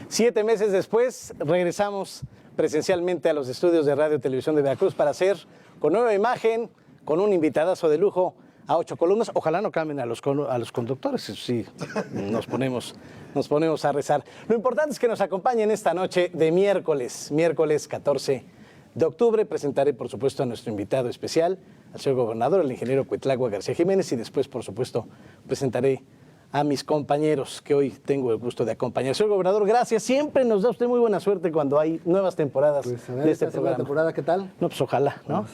7 meses después, regresamos presencialmente a los estudios de Radio y Televisión de Veracruz para hacer con nueva imagen, con un invitadazo de lujo a 8 columnas. Ojalá no cambien a los conductores, sí, nos ponemos a rezar. Lo importante es que nos acompañen esta noche de miércoles 14 de octubre. Presentaré, por supuesto, a nuestro invitado especial, al señor gobernador, el ingeniero Cuitlagua García Jiménez, y después, por supuesto, presentaré a mis compañeros que hoy tengo el gusto de acompañar. Señor gobernador, gracias. Siempre nos da usted muy buena suerte cuando hay nuevas temporadas de este programa. Temporada, ¿qué tal? No, pues ojalá, ¿no? Vamos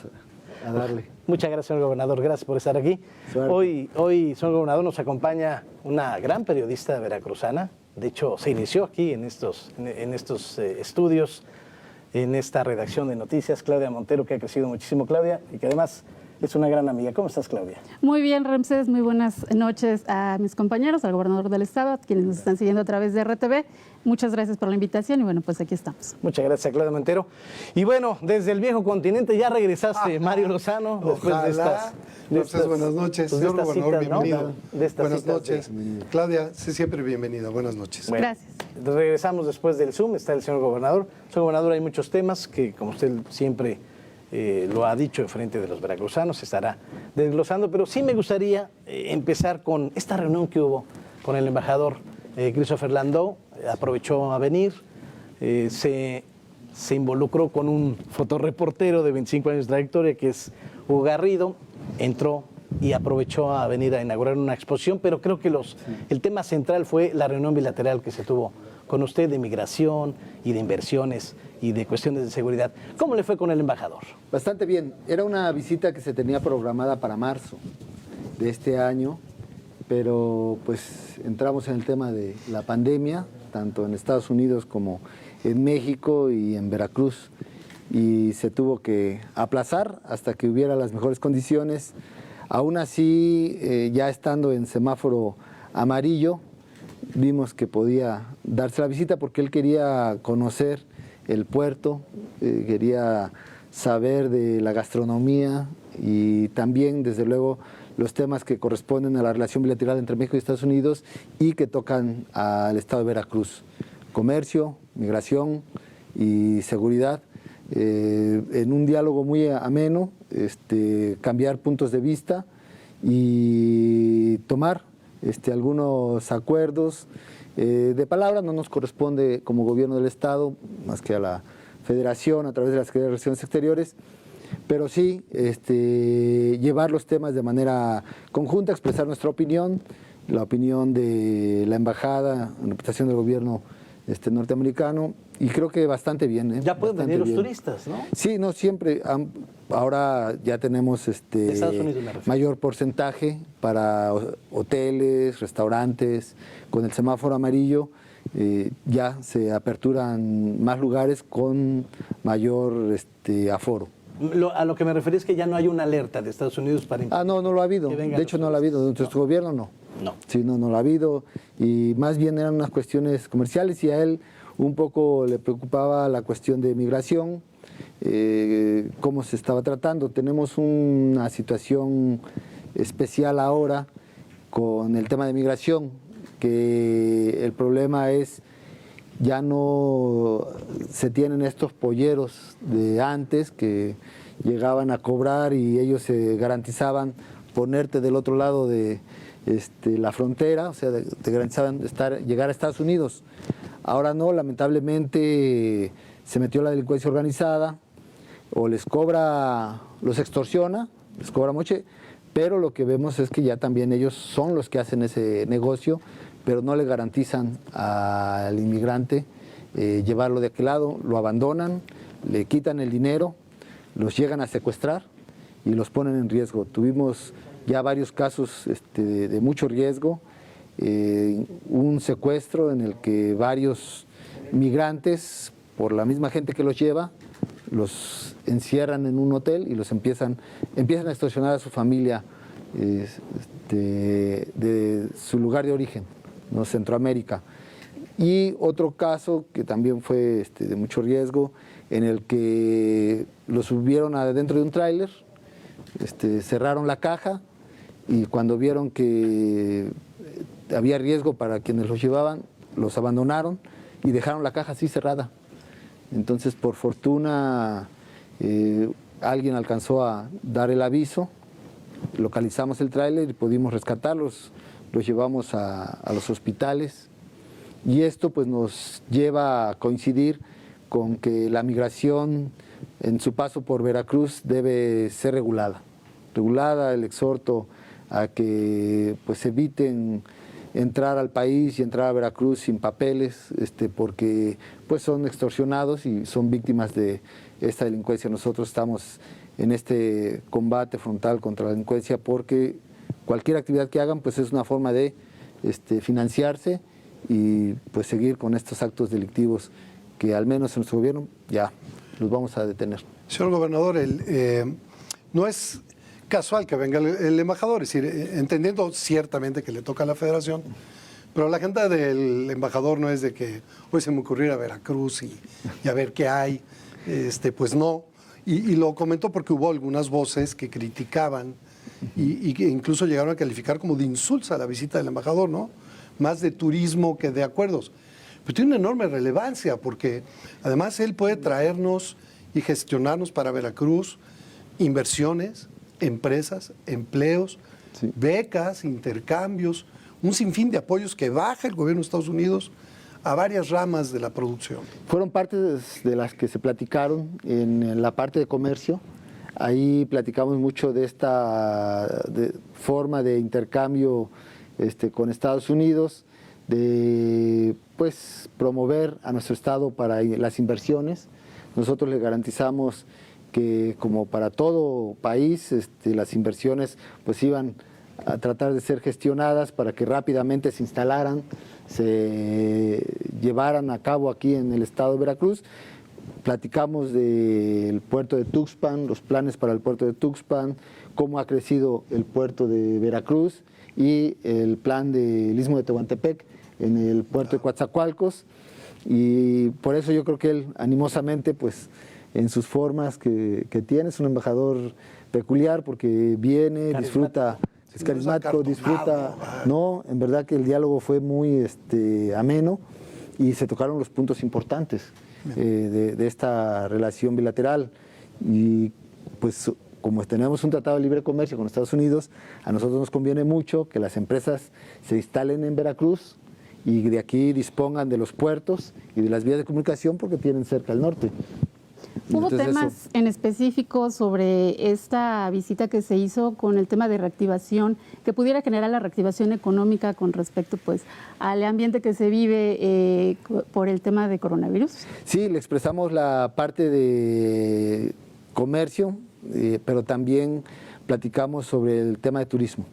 a darle. Muchas gracias, señor gobernador. Gracias por estar aquí. Hoy, señor gobernador, nos acompaña una gran periodista veracruzana. De hecho, se inició aquí en estos estudios, en esta redacción de noticias, Claudia Montero, que ha crecido muchísimo, Claudia, y que además es una gran amiga. ¿Cómo estás, Claudia? Muy bien, Ramsés. Muy buenas noches a mis compañeros, al gobernador del estado, a quienes nos están siguiendo a través de RTV. Muchas gracias por la invitación y bueno, pues aquí estamos. Muchas gracias, Claudia Montero. Y bueno, desde el viejo continente ya regresaste, Mario Lozano, después de estas... buenas noches, señor gobernador, bienvenido. Buenas noches. Sí. Claudia, siempre bienvenida. Buenas noches. Bueno, gracias. Regresamos después del Zoom, está el señor gobernador. Señor gobernador, hay muchos temas que, como usted siempre lo ha dicho en frente de los veracruzanos, se estará desglosando, pero sí me gustaría empezar con esta reunión que hubo con el embajador Christopher Landau. Aprovechó a venir, se involucró con un fotoreportero de 25 años de trayectoria que es Hugo Garrido, entró y aprovechó a venir a inaugurar una exposición, pero creo que el tema central fue la reunión bilateral que se tuvo con usted de migración y de inversiones y de cuestiones de seguridad. ¿Cómo le fue con el embajador? Bastante bien. Era una visita que se tenía programada para marzo de este año, pero pues entramos en el tema de la pandemia, tanto en Estados Unidos como en México y en Veracruz, y se tuvo que aplazar hasta que hubiera las mejores condiciones. Aún así, ya estando en semáforo amarillo, vimos que podía darse la visita porque él quería conocer el puerto, quería saber de la gastronomía y también, desde luego, los temas que corresponden a la relación bilateral entre México y Estados Unidos y que tocan al estado de Veracruz. Comercio, migración y seguridad, en un diálogo muy ameno, cambiar puntos de vista y tomar algunos acuerdos. De palabra no nos corresponde como gobierno del estado, más que a la federación a través de las Secretarías de Relaciones Exteriores, pero sí llevar los temas de manera conjunta, expresar nuestra opinión, la opinión de la embajada en representación del gobierno norteamericano, y creo que bastante bien. Ya pueden venir los bien. Turistas, ¿no? Sí, no siempre. Ahora ya tenemos Estados Unidos, me refiero. Mayor porcentaje para hoteles, restaurantes, con el semáforo amarillo. Ya se aperturan más lugares con mayor aforo. A lo que me refería es que ya no hay una alerta de Estados Unidos para... No lo ha habido. De hecho, no lo ha habido. De nuestro gobierno, no. No. Sí, no lo ha habido. Y más bien eran unas cuestiones comerciales, y a él un poco le preocupaba la cuestión de migración, cómo se estaba tratando. Tenemos una situación especial ahora con el tema de migración, que el problema es ya no se tienen estos polleros de antes que llegaban a cobrar y ellos se garantizaban ponerte del otro lado de la frontera, o sea, te garantizaban llegar a Estados Unidos. Ahora no, lamentablemente se metió la delincuencia organizada, o los extorsiona, les cobra moche, pero lo que vemos es que ya también ellos son los que hacen ese negocio, pero no le garantizan al inmigrante llevarlo de aquel lado, lo abandonan, le quitan el dinero, los llegan a secuestrar y los ponen en riesgo. Tuvimos ya varios casos de mucho riesgo, un secuestro en el que varios migrantes, por la misma gente que los lleva, los encierran en un hotel y los empiezan a extorsionar a su familia de su lugar de origen, ¿no? Centroamérica. Y otro caso que también fue de mucho riesgo, en el que los subieron adentro de un tráiler, cerraron la caja, y cuando vieron que había riesgo para quienes los llevaban, los abandonaron y dejaron la caja así cerrada. Entonces, por fortuna, alguien alcanzó a dar el aviso, localizamos el tráiler y pudimos rescatarlos, los llevamos a los hospitales, y esto pues nos lleva a coincidir con que la migración en su paso por Veracruz debe ser regulada. El exhorto a que pues eviten entrar al país y entrar a Veracruz sin papeles, porque pues son extorsionados y son víctimas de esta delincuencia. Nosotros estamos en este combate frontal contra la delincuencia porque cualquier actividad que hagan pues es una forma de financiarse y pues seguir con estos actos delictivos que al menos en nuestro gobierno ya los vamos a detener. Señor gobernador, no es casual que venga el embajador, es decir, entendiendo ciertamente que le toca a la federación, pero la agenda del embajador no es de que hoy se me ocurrió ir a Veracruz y a ver qué hay, pues no. Y lo comentó porque hubo algunas voces que criticaban y que incluso llegaron a calificar como de insulsa la visita del embajador, ¿no? Más de turismo que de acuerdos. Pero tiene una enorme relevancia porque además él puede traernos y gestionarnos para Veracruz inversiones, empresas, empleos, sí, becas, intercambios, un sinfín de apoyos que baja el gobierno de Estados Unidos a varias ramas de la producción. Fueron partes de las que se platicaron en la parte de comercio. Ahí platicamos mucho de esta forma de intercambio con Estados Unidos, de pues promover a nuestro estado para las inversiones. Nosotros le garantizamos que como para todo país, las inversiones pues iban a tratar de ser gestionadas para que rápidamente se instalaran, se llevaran a cabo aquí en el estado de Veracruz. Platicamos del puerto de Tuxpan, los planes para el puerto de Tuxpan, cómo ha crecido el puerto de Veracruz y el plan del Istmo de Tehuantepec en el puerto de Coatzacoalcos. Y por eso yo creo que él animosamente, pues en sus formas que tiene, es un embajador peculiar porque viene, disfruta, es carismático, disfruta, no, en verdad que el diálogo fue muy ameno y se tocaron los puntos importantes de esta relación bilateral. Y pues como tenemos un tratado de libre comercio con Estados Unidos, a nosotros nos conviene mucho que las empresas se instalen en Veracruz y de aquí dispongan de los puertos y de las vías de comunicación porque tienen cerca el norte. ¿Hubo temas en específico sobre esta visita que se hizo con el tema de reactivación, que pudiera generar la reactivación económica con respecto pues al ambiente que se vive por el tema de coronavirus? Sí, le expresamos la parte de comercio, pero también platicamos sobre el tema de turismo.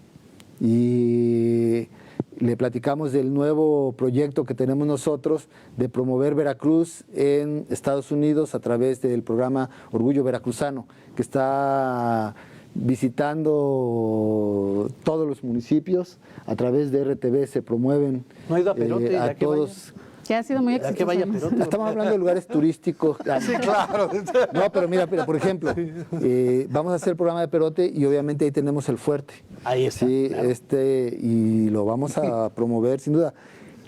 Y le platicamos del nuevo proyecto que tenemos nosotros de promover Veracruz en Estados Unidos a través del programa Orgullo Veracruzano, que está visitando todos los municipios. A través de RTV se promueven ¿no ha ido a Perote, a todos. Que ha sido muy exitoso. Que vaya Perote. Estamos hablando de lugares turísticos. Sí, claro. No, pero mira, por ejemplo, vamos a hacer el programa de Perote y obviamente ahí tenemos el fuerte. Ahí está. Sí, claro. Y lo vamos a promover sin duda.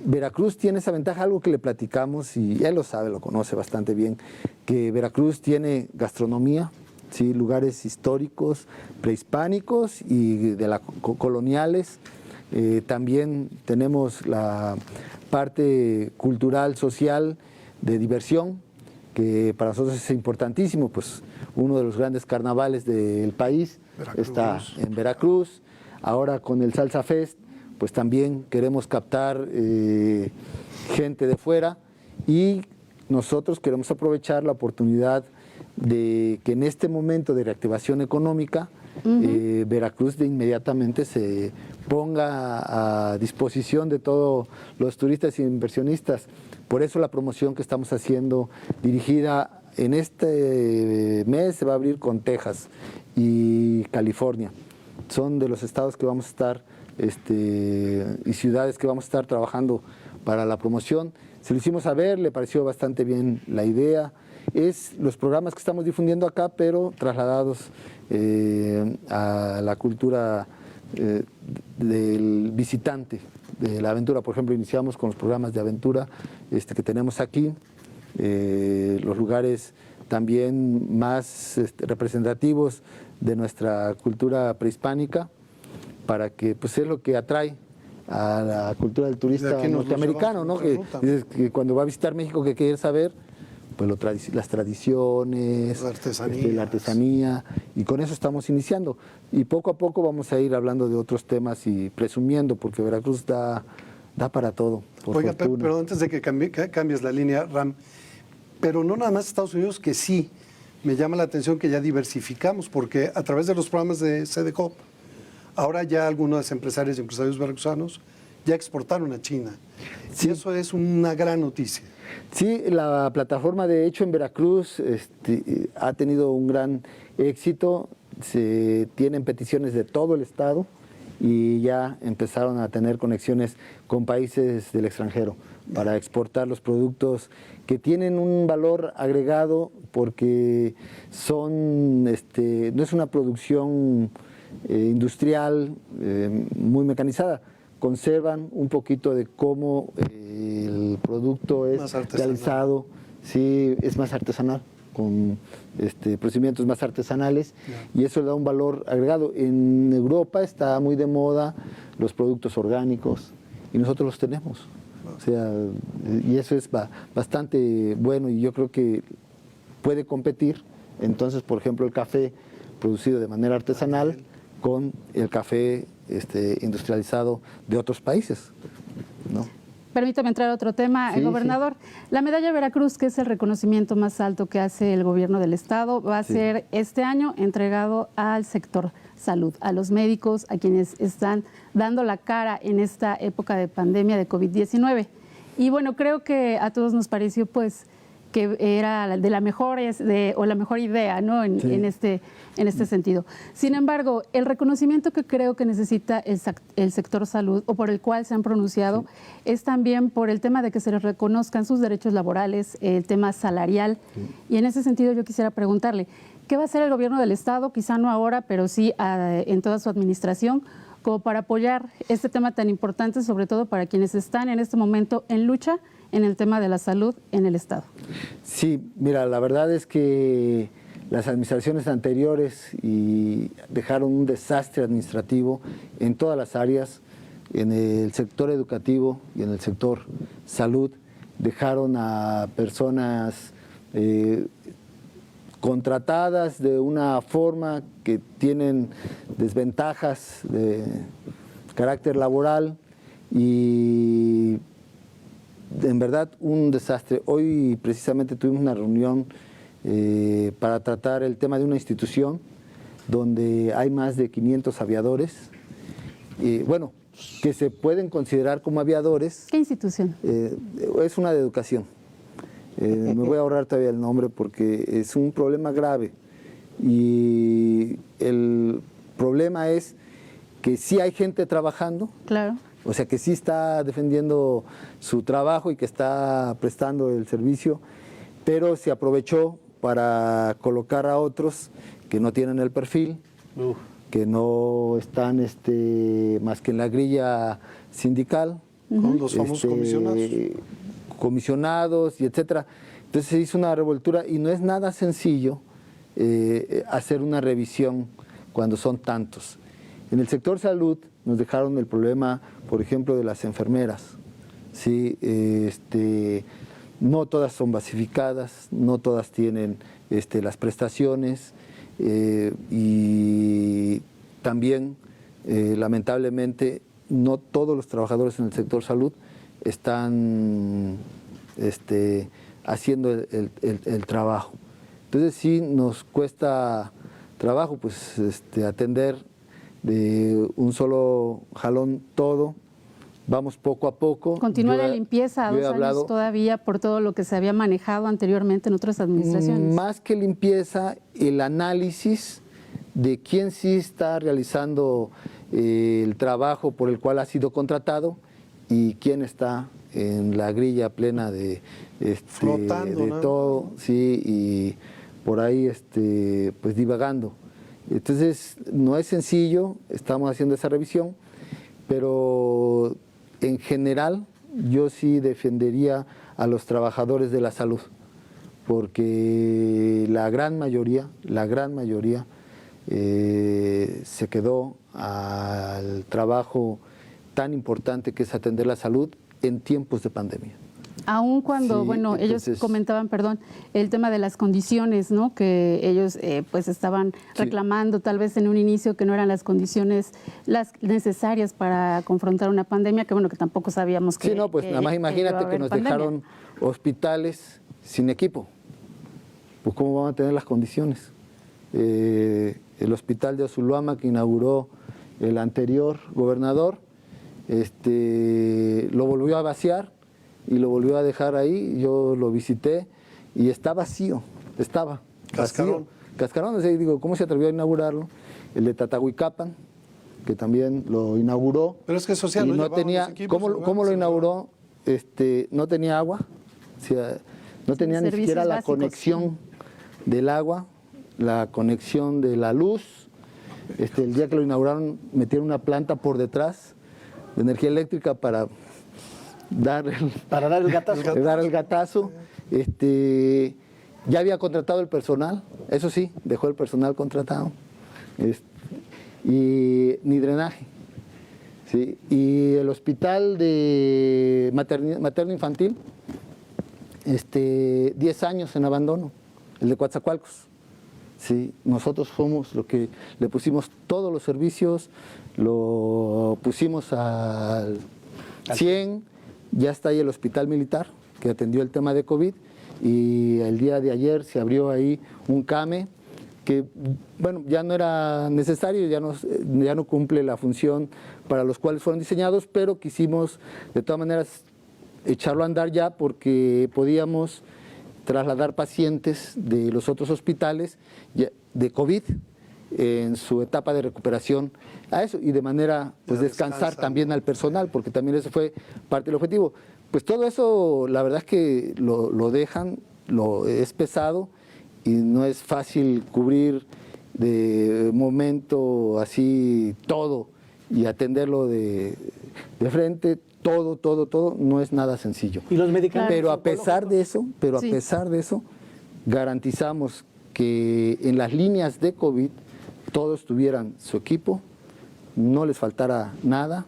Veracruz tiene esa ventaja, algo que le platicamos y él lo sabe, lo conoce bastante bien, que Veracruz tiene gastronomía, sí, lugares históricos, prehispánicos y coloniales. También tenemos la parte cultural, social, de diversión, que para nosotros es importantísimo, pues uno de los grandes carnavales del país está en Veracruz. Ahora con el Salsa Fest, pues también queremos captar gente de fuera y nosotros queremos aprovechar la oportunidad de que en este momento de reactivación económica, Veracruz de inmediatamente se ponga a disposición de todos los turistas e inversionistas. Por eso la promoción que estamos haciendo dirigida en este mes se va a abrir con Texas y California. Son de los estados que vamos a estar y ciudades que vamos a estar trabajando para la promoción. Se lo hicimos saber, le pareció bastante bien la idea. Es los programas que estamos difundiendo acá, pero trasladados a la cultura del visitante de la aventura. Por ejemplo, iniciamos con los programas de aventura que tenemos aquí, los lugares también más representativos de nuestra cultura prehispánica, para que pues es lo que atrae a la cultura del turista norteamericano, ¿no? Que cuando va a visitar México, que quiere saber pues las tradiciones, la artesanía, y con eso estamos iniciando. Y poco a poco vamos a ir hablando de otros temas y presumiendo, porque Veracruz da para todo. Oiga, pero antes de que cambies la línea, Ram, pero no nada más Estados Unidos, que sí, me llama la atención que ya diversificamos, porque a través de los programas de CDCOP, ahora ya algunos empresarios y empresarios veracruzanos ya exportaron a China. Sí. Y eso es una gran noticia. Sí, la plataforma de hecho en Veracruz ha tenido un gran éxito. Se tienen peticiones de todo el estado y ya empezaron a tener conexiones con países del extranjero para exportar los productos que tienen un valor agregado, porque son, no es una producción industrial muy mecanizada. Conservan un poquito de cómo el producto es realizado, sí, es más artesanal, con procedimientos más artesanales, y eso le da un valor agregado. En Europa está muy de moda los productos orgánicos y nosotros los tenemos. O sea, y eso es bastante bueno, y yo creo que puede competir. Entonces, por ejemplo, el café producido de manera artesanal con el café industrializado de otros países, ¿no? Permítame entrar a otro tema, gobernador. Sí. La medalla Veracruz, que es el reconocimiento más alto que hace el gobierno del estado, va a ser este año entregado al sector salud, a los médicos, a quienes están dando la cara en esta época de pandemia de COVID-19. Y bueno, creo que a todos nos pareció pues que era de la mejor o la mejor idea, ¿no? En este sentido. Sin embargo, el reconocimiento que creo que necesita el sector salud, o por el cual se han pronunciado, es también por el tema de que se les reconozcan sus derechos laborales, el tema salarial. Y en ese sentido yo quisiera preguntarle, ¿qué va a hacer el gobierno del estado? Quizá no ahora, pero sí en toda su administración, como para apoyar este tema tan importante, sobre todo para quienes están en este momento en lucha en el tema de la salud en el estado. Sí, mira, la verdad es que las administraciones anteriores dejaron un desastre administrativo en todas las áreas, en el sector educativo y en el sector salud. Dejaron a personas contratadas de una forma que tienen desventajas de carácter laboral, y en verdad un desastre. Hoy precisamente tuvimos una reunión para tratar el tema de una institución donde hay más de 500 aviadores, bueno, que se pueden considerar como aviadores. ¿Qué institución? Es una de educación. Me voy a ahorrar todavía el nombre porque es un problema grave, y el problema es que sí hay gente trabajando. Claro. O sea, que sí está defendiendo su trabajo y que está prestando el servicio, pero se aprovechó para colocar a otros que no tienen el perfil, que no están más que en la grilla sindical. Con los famosos comisionados y etcétera. Entonces se hizo una revoltura, y no es nada sencillo hacer una revisión cuando son tantos. En el sector salud nos dejaron el problema, por ejemplo, de las enfermeras. ¿Sí? No todas son basificadas, no todas tienen las prestaciones, y también, lamentablemente, no todos los trabajadores en el sector salud están haciendo el trabajo. Entonces sí nos cuesta trabajo pues atender de un solo jalón todo. Vamos poco a poco. Continúa la limpieza a 2 años todavía por todo lo que se había manejado anteriormente en otras administraciones. Más que limpieza, el análisis de quién sí está realizando el trabajo por el cual ha sido contratado y quién está en la grilla plena de flotando, de ¿no? todo, sí, y por ahí pues divagando. Entonces no es sencillo, estamos haciendo esa revisión, pero en general, yo sí defendería a los trabajadores de la salud, porque la gran mayoría se quedó al trabajo tan importante que es atender la salud en tiempos de pandemia. Aun cuando, Sí, bueno, entonces, ellos comentaban, perdón, el tema de las condiciones, ¿no? Que ellos pues estaban reclamando tal vez en un inicio que no eran las condiciones las necesarias para confrontar una pandemia, que bueno, que tampoco sabíamos que Sí, no, pues nada más iba a imagínate que haber nos pandemia. dejaron hospitales sin equipo. Pues ¿cómo van a tener las condiciones? El hospital de Azuluama que inauguró el anterior gobernador, lo volvió a vaciar y lo volvió a dejar ahí. Yo lo visité y está vacío, estaba Cascarón. vacío. Cascarón, o sea, digo, ¿cómo se atrevió a inaugurarlo? El de Tatahuicapan, que también lo inauguró. Pero es que social, y ¿no? no Llevaban tenía, los equipos, ¿cómo lo inauguró? No tenía agua, o sea, no tenía ni servicios siquiera la básicos. conexión del agua, la conexión de la luz. El día que lo inauguraron metieron una planta por detrás de energía eléctrica para dar el gatazo. dar el gatazo. Ya había contratado el personal, eso sí, dejó el personal contratado. Y ni drenaje. ¿Sí? Y el hospital de materno-infantil, 10 años en abandono, el de Coatzacoalcos. Sí, nosotros fuimos lo que le pusimos todos los servicios, lo pusimos al 100, ya está ahí el hospital militar que atendió el tema de COVID y el día de ayer se abrió ahí un CAME que, bueno, ya no era necesario, ya no cumple la función para los cuales fueron diseñados, pero quisimos de todas maneras echarlo a andar ya porque podíamos trasladar pacientes de los otros hospitales de COVID en su etapa de recuperación a eso y de manera pues descansar también al personal, porque también eso fue parte del objetivo. Pues todo eso la verdad es que lo dejan, es pesado y no es fácil cubrir de momento así todo y atenderlo de frente. Todo, no es nada sencillo. Y los medicamentos. Pero a pesar de eso, garantizamos que en las líneas de COVID todos tuvieran su equipo, no les faltara nada,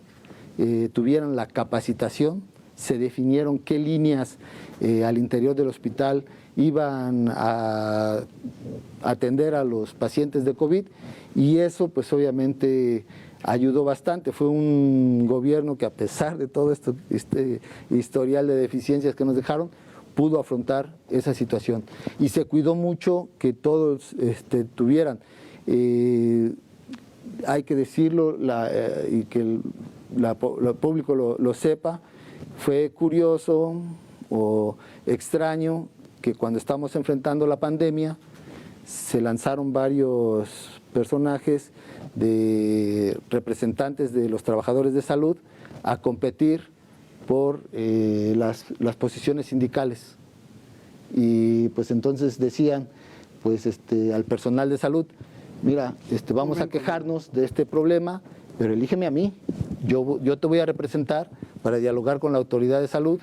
tuvieran la capacitación, se definieron qué líneas al interior del hospital iban a atender a los pacientes de COVID y eso pues obviamente ayudó bastante. Fue un gobierno que a pesar de todo este historial de deficiencias que nos dejaron, pudo afrontar esa situación. Y se cuidó mucho que todos tuvieran, hay que decirlo y que el público lo sepa, fue curioso o extraño que cuando estamos enfrentando la pandemia se lanzaron varios personajes de representantes de los trabajadores de salud a competir por las posiciones sindicales y pues entonces decían pues al personal de salud, mira, vamos a quejarnos de este problema, pero elígeme a mí, yo te voy a representar para dialogar con la autoridad de salud,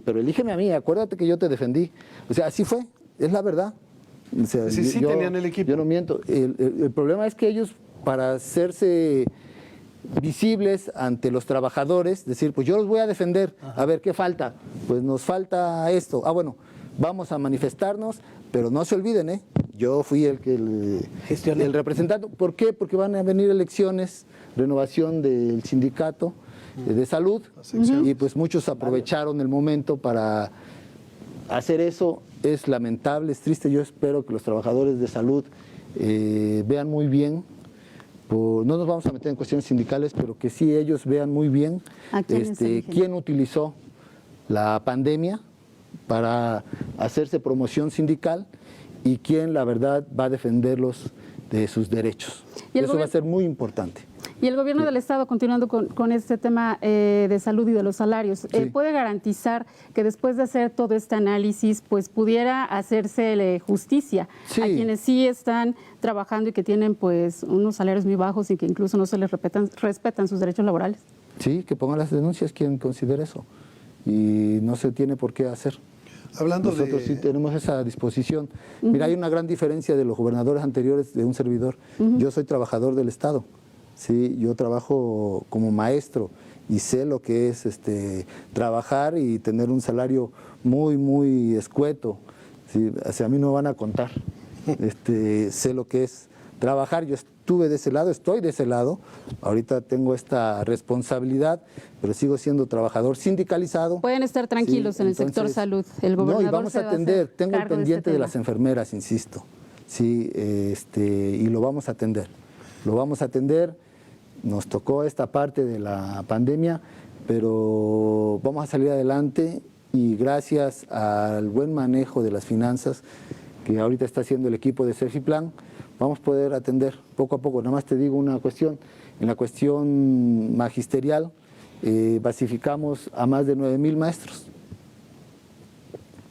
pero elígeme a mí, acuérdate que yo te defendí. O sea, así fue, es la verdad. O sea, sí tenían el equipo. Yo no miento. El problema es que ellos, para hacerse visibles ante los trabajadores, decir, pues yo los voy a defender, a ver, ¿qué falta? Pues nos falta esto. Bueno, vamos a manifestarnos, pero no se olviden, yo fui el representante. ¿Por qué? Porque van a venir elecciones, renovación del sindicato de salud, y pues muchos aprovecharon el momento para hacer eso. Es lamentable, es triste. Yo espero que los trabajadores de salud vean muy bien, no nos vamos a meter en cuestiones sindicales, pero que sí ellos vean muy bien quién utilizó la pandemia para hacerse promoción sindical y quién la verdad va a defenderlos de sus derechos. Eso va a ser muy importante. Y el gobierno del Estado, continuando con este tema de salud y de los salarios, ¿puede garantizar que después de hacer todo este análisis, pues pudiera hacerse justicia a quienes sí están trabajando y que tienen pues unos salarios muy bajos y que incluso no se les respetan sus derechos laborales? Sí, que pongan las denuncias quien considere eso. Y no se tiene por qué hacer. Hablando Nosotros sí tenemos esa disposición. Mira, hay una gran diferencia de los gobernadores anteriores de un servidor. Yo soy trabajador del Estado, ¿sí? Yo trabajo como maestro y sé lo que es trabajar y tener un salario muy, muy escueto, ¿sí? O sea, a mí no me van a contar. Sé lo que es trabajar. Yo estuve de ese lado, estoy de ese lado. Ahorita tengo esta responsabilidad, pero sigo siendo trabajador sindicalizado. Pueden estar tranquilos, sí, en el sector salud. El gobernador no, y vamos a atender. Tengo el pendiente de las enfermeras, insisto. Sí, y lo vamos a atender. Lo vamos a atender. Nos tocó esta parte de la pandemia, pero vamos a salir adelante y gracias al buen manejo de las finanzas que ahorita está haciendo el equipo de Serfiplan, vamos a poder atender poco a poco. Nada más te digo una cuestión. En la cuestión magisterial, basificamos a más de 9,000 maestros.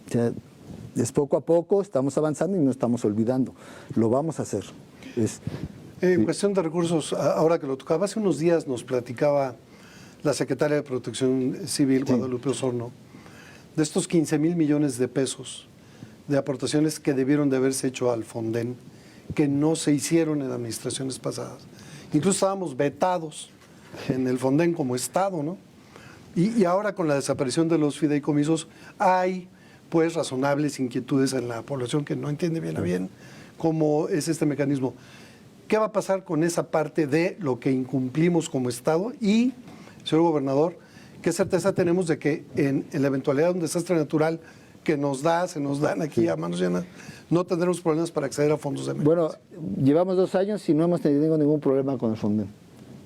O sea, es poco a poco, estamos avanzando y no estamos olvidando. Lo vamos a hacer. En cuestión de recursos, ahora que lo tocaba, hace unos días nos platicaba la secretaria de Protección Civil, Guadalupe Osorno, de estos 15,000 millones de pesos de aportaciones que debieron de haberse hecho al Fonden, que no se hicieron en administraciones pasadas. Incluso estábamos vetados en el Fonden como Estado, ¿no? Y ahora con la desaparición de los fideicomisos hay pues razonables inquietudes en la población que no entiende bien a bien cómo es este mecanismo. ¿Qué va a pasar con esa parte de lo que incumplimos como Estado? Y, señor gobernador, ¿qué certeza tenemos de que en la eventualidad de un desastre natural que se nos dan aquí a manos llenas, no tendremos problemas para acceder a fondos de emergencia? Bueno, llevamos 2 años y no hemos tenido ningún problema con el Fonden.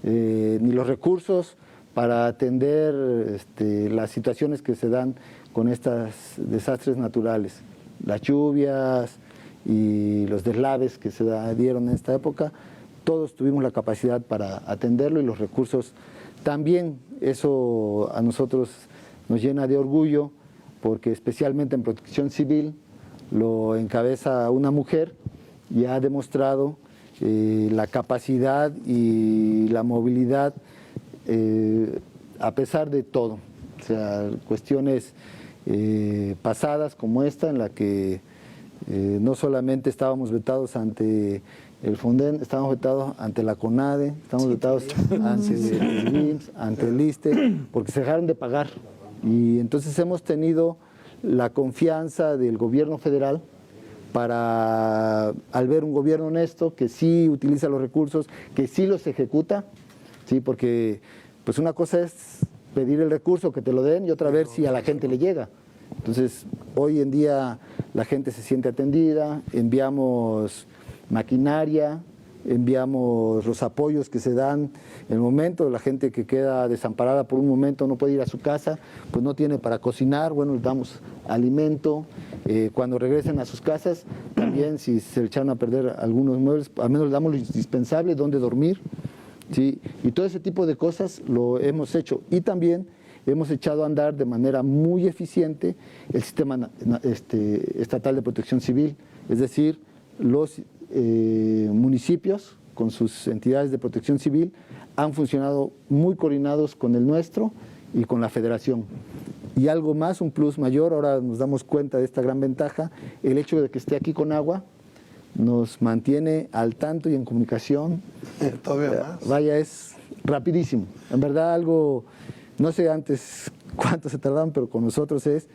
Ni los recursos para atender las situaciones que se dan con estos desastres naturales, las lluvias y los deslaves que se dieron en esta época, todos tuvimos la capacidad para atenderlo y los recursos también. Eso a nosotros nos llena de orgullo porque especialmente en Protección Civil lo encabeza una mujer y ha demostrado la capacidad y la movilidad a pesar de todo. O sea, cuestiones pasadas como esta en la que no solamente estábamos vetados ante el Fonden, estábamos vetados ante la CONADE, estábamos vetados ante el IMSS, ante el ISSSTE, porque se dejaron de pagar. Y entonces hemos tenido la confianza del gobierno federal para, al ver un gobierno honesto, que sí utiliza los recursos, que sí los ejecuta, ¿sí? Porque pues una cosa es pedir el recurso, que te lo den, y otra ver si a la gente le llega. Entonces, hoy en día la gente se siente atendida, enviamos maquinaria, enviamos los apoyos que se dan en el momento, la gente que queda desamparada por un momento no puede ir a su casa, pues no tiene para cocinar, bueno, les damos alimento, cuando regresen a sus casas, también si se le echaron a perder algunos muebles, al menos les damos lo indispensable, donde dormir, ¿sí? Y todo ese tipo de cosas lo hemos hecho, y también hemos echado a andar de manera muy eficiente el sistema estatal de protección civil, es decir, los municipios con sus entidades de protección civil han funcionado muy coordinados con el nuestro y con la federación. Y algo más, un plus mayor, ahora nos damos cuenta de esta gran ventaja, el hecho de que esté aquí con agua nos mantiene al tanto y en comunicación. Todavía más. Vaya, es rapidísimo. En verdad algo, no sé antes cuánto se tardaban, pero con nosotros es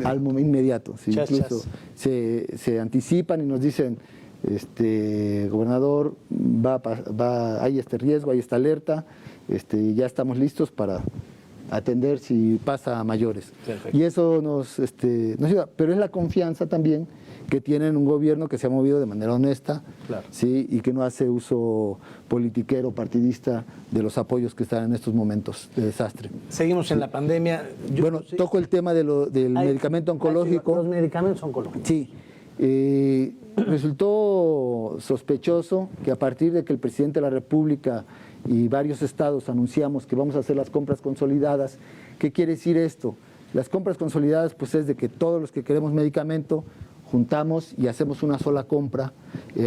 al momento inmediato. ¿Sí? Incluso se anticipan y nos dicen, gobernador, hay este riesgo, hay esta alerta, ya estamos listos para atender si pasa a mayores. Perfecto. Y eso nos ayuda, pero es la confianza también que tienen un gobierno que se ha movido de manera honesta, claro, ¿sí? Y que no hace uso politiquero, partidista de los apoyos que están en estos momentos de desastre. Seguimos en la pandemia. Bueno, toco el tema del medicamento oncológico. Los medicamentos oncológicos. Sí. Resultó sospechoso que a partir de que el presidente de la República y varios estados anunciamos que vamos a hacer las compras consolidadas. ¿Qué quiere decir esto? Las compras consolidadas pues es de que todos los que queremos medicamento juntamos y hacemos una sola compra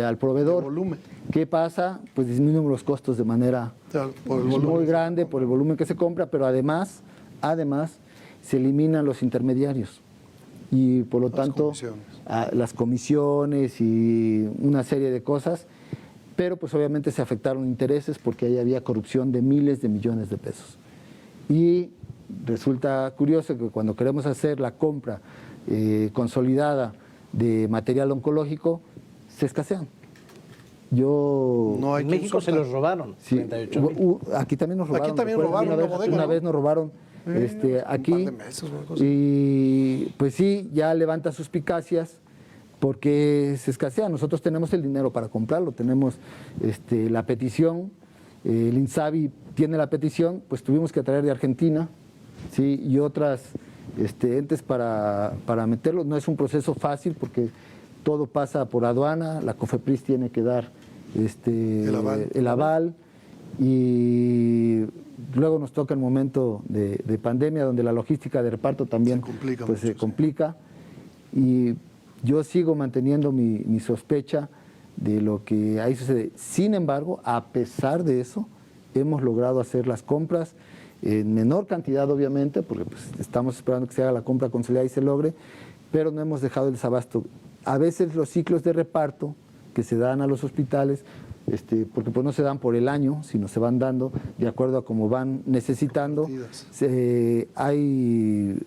al proveedor. El volumen. ¿Qué pasa? Pues disminuimos los costos de manera O sea, por el Es volumen. muy grande por el volumen que se compra, pero además se eliminan los intermediarios y por lo Las tanto comisiones. las comisiones y una serie de cosas, pero pues obviamente se afectaron intereses porque ahí había corrupción de miles de millones de pesos. Y resulta curioso que cuando queremos hacer la compra consolidada de material oncológico, se escasean. No hay En quien México se surta. los robaron, Sí, 38,000. aquí también nos robaron. Aquí también ¿recuerdan? robaron una bodega, Una ¿no? vez nos robaron aquí. Un par de meses, una cosa. Y pues sí, ya levanta suspicacias porque se escasea. Nosotros tenemos el dinero para comprarlo, tenemos la petición, el INSABI tiene la petición, pues tuvimos que traer de Argentina, ¿sí? Y otras entes para meterlo. No es un proceso fácil porque todo pasa por aduana, la COFEPRIS tiene que dar el aval y luego nos toca el momento de pandemia donde la logística de reparto también se complica y yo sigo manteniendo mi sospecha de lo que ahí sucede. Sin embargo, a pesar de eso, hemos logrado hacer las compras en menor cantidad obviamente, porque pues, estamos esperando que se haga la compra consolidada y se logre, pero no hemos dejado el desabasto. A veces los ciclos de reparto que se dan a los hospitales, porque pues no se dan por el año, sino se van dando de acuerdo a cómo van necesitando. Hay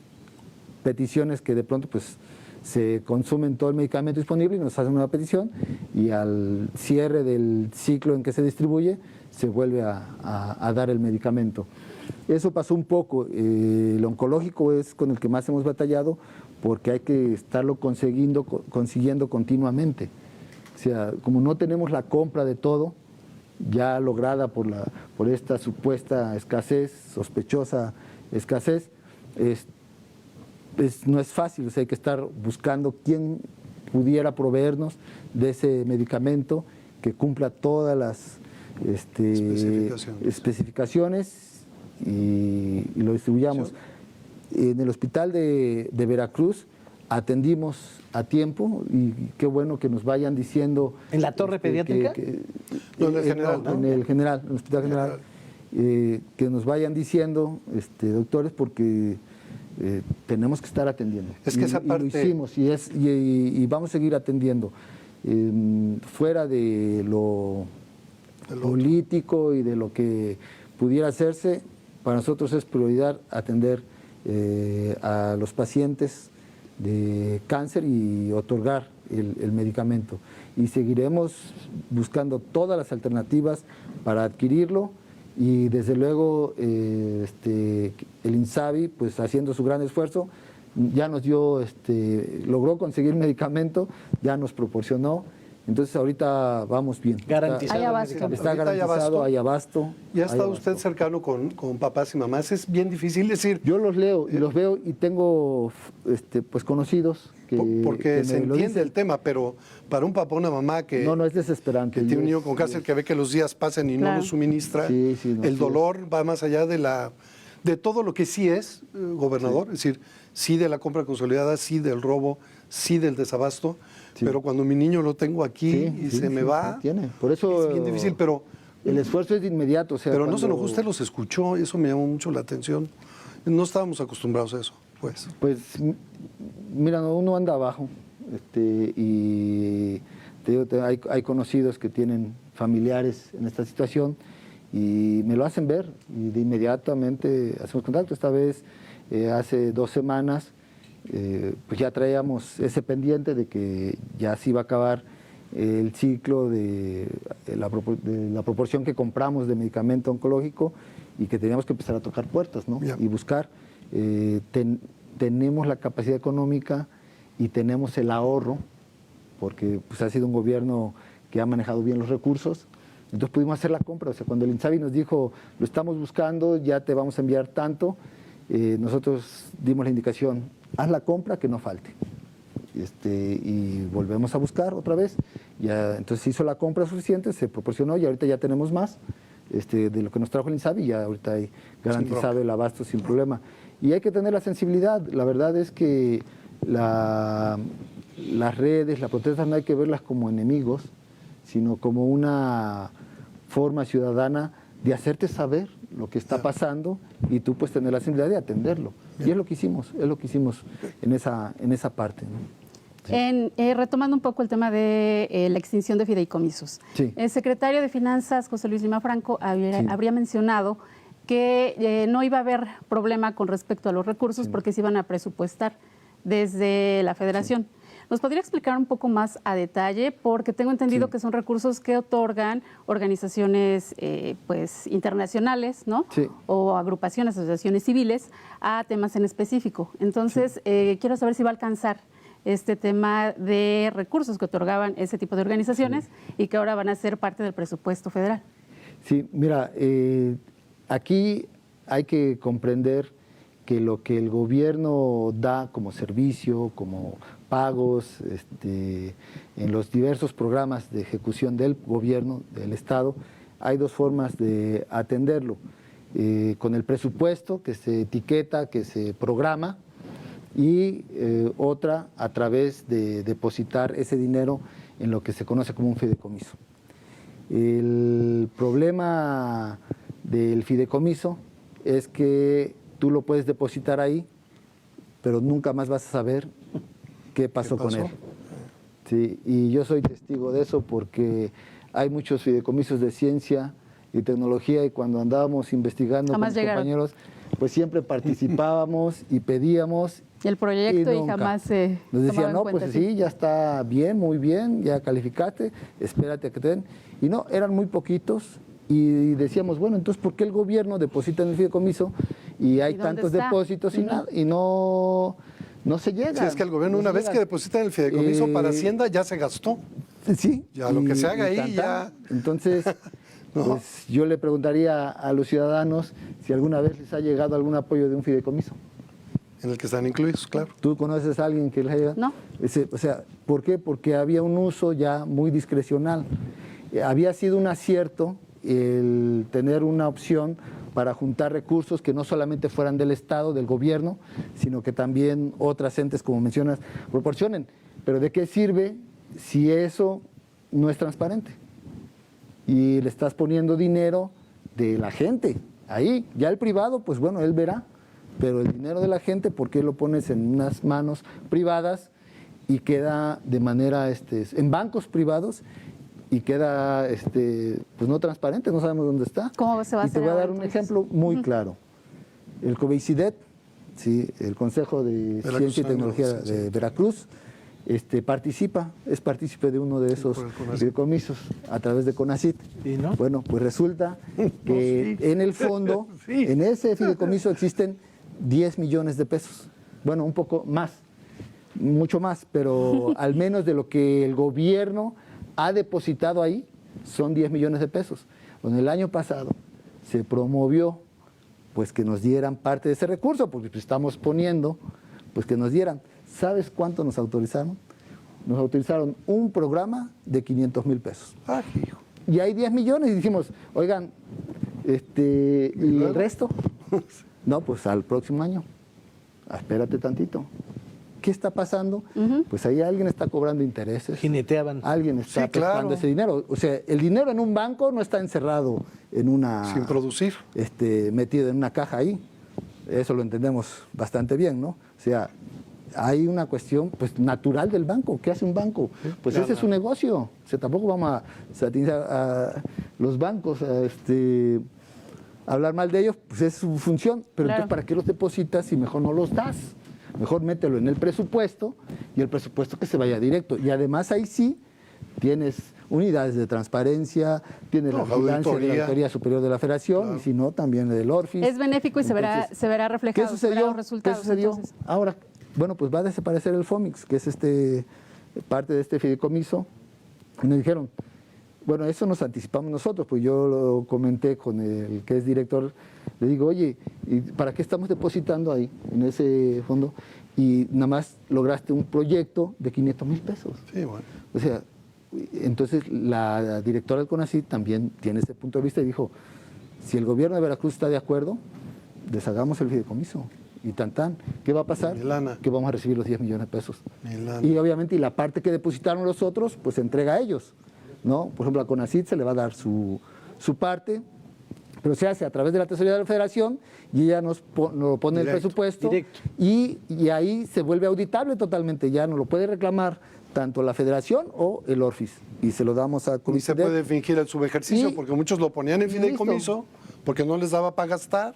peticiones que de pronto pues se consumen todo el medicamento disponible y nos hacen una petición y al cierre del ciclo en que se distribuye se vuelve a dar el medicamento. Eso pasó un poco. El oncológico es con el que más hemos batallado porque hay que estarlo consiguiendo continuamente. O sea, como no tenemos la compra de todo, ya lograda por esta supuesta escasez, sospechosa escasez, no es fácil. O sea, hay que estar buscando quién pudiera proveernos de ese medicamento que cumpla todas las especificaciones y lo distribuyamos. Sí. En el hospital de Veracruz atendimos a tiempo y qué bueno que nos vayan diciendo... ¿En la torre pediátrica? No, en el general. No, en el general, en el hospital general. Que nos vayan diciendo, doctores, porque tenemos que estar atendiendo. Es que esa parte... Y lo hicimos y vamos a seguir atendiendo. Fuera de lo político y de lo que pudiera hacerse, para nosotros es prioridad atender a los pacientes de cáncer y otorgar el medicamento. Y seguiremos buscando todas las alternativas para adquirirlo y desde luego el INSABI, pues haciendo su gran esfuerzo, ya nos dio, logró conseguir medicamento, ya nos proporcionó. Entonces ahorita vamos bien. Garantizado. Hay abasto. Está garantizado, hay abasto. ¿Ya ha estado usted cercano con papás y mamás? Es bien difícil decir. Yo los leo y los veo y tengo pues conocidos porque se entiende el tema, pero para un papá o una mamá que no es desesperante. Que tiene un niño con cáncer que ve que los días pasan y no lo suministra, el dolor va más allá de todo lo que sí es, gobernador, es decir, sí de la compra consolidada, sí del robo, sí del desabasto. Sí. Pero cuando mi niño lo tengo aquí y se me va, por eso es bien difícil, pero... El esfuerzo es de inmediato. O sea, pero no se enojó, usted los escuchó, eso me llamó mucho la atención. No estábamos acostumbrados a eso, pues. Pues, mira, uno anda abajo y te digo, hay conocidos que tienen familiares en esta situación y me lo hacen ver y de inmediatamente hacemos contacto. Esta vez, hace 2 semanas, pues ya traíamos ese pendiente de que ya se iba a acabar el ciclo de la proporción que compramos de medicamento oncológico y que teníamos que empezar a tocar puertas, ¿no? Y buscar. Tenemos la capacidad económica y tenemos el ahorro, porque pues, ha sido un gobierno que ha manejado bien los recursos. Entonces pudimos hacer la compra. O sea, cuando el INSABI nos dijo, lo estamos buscando, ya te vamos a enviar tanto, nosotros dimos la indicación, haz la compra que no falte. Y volvemos a buscar otra vez. Ya, entonces se hizo la compra suficiente, se proporcionó y ahorita ya tenemos más de lo que nos trajo el INSABI, ya ahorita hay garantizado el abasto sin problema. Y hay que tener la sensibilidad. La verdad es que las redes, las protestas no hay que verlas como enemigos, sino como una forma ciudadana de hacerte saber lo que está pasando y tú pues tener la sensibilidad de atenderlo. Y es lo que hicimos en esa parte, ¿no? Sí. Retomando un poco el tema de la extinción de fideicomisos. Sí. El secretario de Finanzas, José Luis Lima Franco, habría mencionado que no iba a haber problema con respecto a los recursos porque se iban a presupuestar desde la Federación. ¿Nos podría explicar un poco más a detalle? Porque tengo entendido que son recursos que otorgan organizaciones pues internacionales, ¿no? Sí. O agrupaciones, asociaciones civiles a temas en específico. Entonces, quiero saber si va a alcanzar este tema de recursos que otorgaban ese tipo de organizaciones y que ahora van a ser parte del presupuesto federal. Sí, mira, aquí hay que comprender que lo que el gobierno da como servicio, como pagos, en los diversos programas de ejecución del gobierno, del Estado, hay dos formas de atenderlo. Con el presupuesto que se etiqueta, que se programa, y otra a través de depositar ese dinero en lo que se conoce como un fideicomiso. El problema del fideicomiso es que tú lo puedes depositar ahí, pero nunca más vas a saber qué pasó con él. Sí, y yo soy testigo de eso porque hay muchos fideicomisos de ciencia y tecnología y cuando andábamos investigando con mis compañeros, pues siempre participábamos y pedíamos. Y el proyecto y jamás se nos decían, no, pues sí, ya está bien, muy bien, ya calificaste, espérate a que te den. Y no, eran muy poquitos y decíamos, bueno, entonces, ¿por qué el gobierno deposita en el fideicomiso y hay tantos depósitos y nada, y no se llega? Sí, es que el gobierno una vez que deposita en el fideicomiso para Hacienda ya se gastó. Sí. Ya lo que se haga ahí ya... Entonces, pues yo le preguntaría a los ciudadanos si alguna vez les ha llegado algún apoyo de un fideicomiso. En el que están incluidos, claro. ¿Tú conoces a alguien que les haya llegado? No. O sea, ¿por qué? Porque había un uso ya muy discrecional. Había sido un acierto el tener una opción para juntar recursos que no solamente fueran del Estado, del gobierno, sino que también otras entes, como mencionas, proporcionen. Pero ¿de qué sirve si eso no es transparente? Y le estás poniendo dinero de la gente ahí. Ya el privado, pues bueno, él verá. Pero el dinero de la gente, ¿por qué lo pones en unas manos privadas y queda de manera, en bancos privados y queda, pues no transparente, no sabemos dónde está? ¿Cómo se va a hacer? Y te voy a dar un ejemplo muy claro. El COBEICIDET, ¿sí? El Consejo de Ciencia y Tecnología de Veracruz, es partícipe de uno de esos fideicomisos a través de CONACYT. ¿Y no? Bueno, pues resulta que en el fondo, en ese fideicomiso existen 10 millones de pesos. Bueno, un poco más, mucho más, pero al menos de lo que el gobierno ha depositado ahí, son 10 millones de pesos. Bueno, el año pasado se promovió pues que nos dieran parte de ese recurso, porque estamos poniendo, pues que nos dieran. ¿Sabes cuánto nos autorizaron? Nos autorizaron un programa de 500,000 pesos. Ah, hijo. Y hay 10 millones y dijimos, oigan, ¿y el resto? No, pues al próximo año. Espérate tantito. ¿Qué está pasando? Pues ahí alguien está cobrando intereses. Jineteaban. Alguien está prestando ese dinero. O sea, el dinero en un banco no está encerrado en una... Sin producir. Metido en una caja ahí. Eso lo entendemos bastante bien, ¿no? O sea, hay una cuestión pues natural del banco. ¿Qué hace un banco? Pues ese es su negocio. O sea, tampoco vamos a satanizar a los bancos, hablar mal de ellos, pues es su función. Pero entonces, ¿para qué los depositas si mejor no los das? Mejor mételo en el presupuesto y el presupuesto que se vaya directo. Y además ahí sí tienes unidades de transparencia, tienes la vigilancia de la Auditoría Superior de la Federación, y si no, también del ORFIS. Es benéfico y entonces, se verá reflejado. ¿Qué sucedió? Los resultados, ¿Qué sucedió? Entonces. Ahora, bueno, pues va a desaparecer el FOMIX, que es parte de este fideicomiso. Y nos dijeron, bueno, eso nos anticipamos nosotros, pues yo lo comenté con el que es director, le digo, oye, ¿y para qué estamos depositando ahí, en ese fondo? Y nada más lograste un proyecto de 500,000 pesos. Sí, bueno. O sea, entonces la directora del CONACYT también tiene ese punto de vista y dijo, si el gobierno de Veracruz está de acuerdo, deshagamos el fideicomiso. Y ¿qué va a pasar? Que vamos a recibir los 10 millones de pesos. Y obviamente, y la parte que depositaron los otros, pues se entrega a ellos, ¿no? Por ejemplo, a CONACYT se le va a dar su parte, pero se hace a través de la tesorería de la Federación y ella nos lo pone en el presupuesto y ahí se vuelve auditable totalmente, ya no lo puede reclamar tanto la Federación o el ORFIS y se lo damos a Y se puede fingir el subejercicio porque muchos lo ponían en fideicomiso porque no les daba para gastar.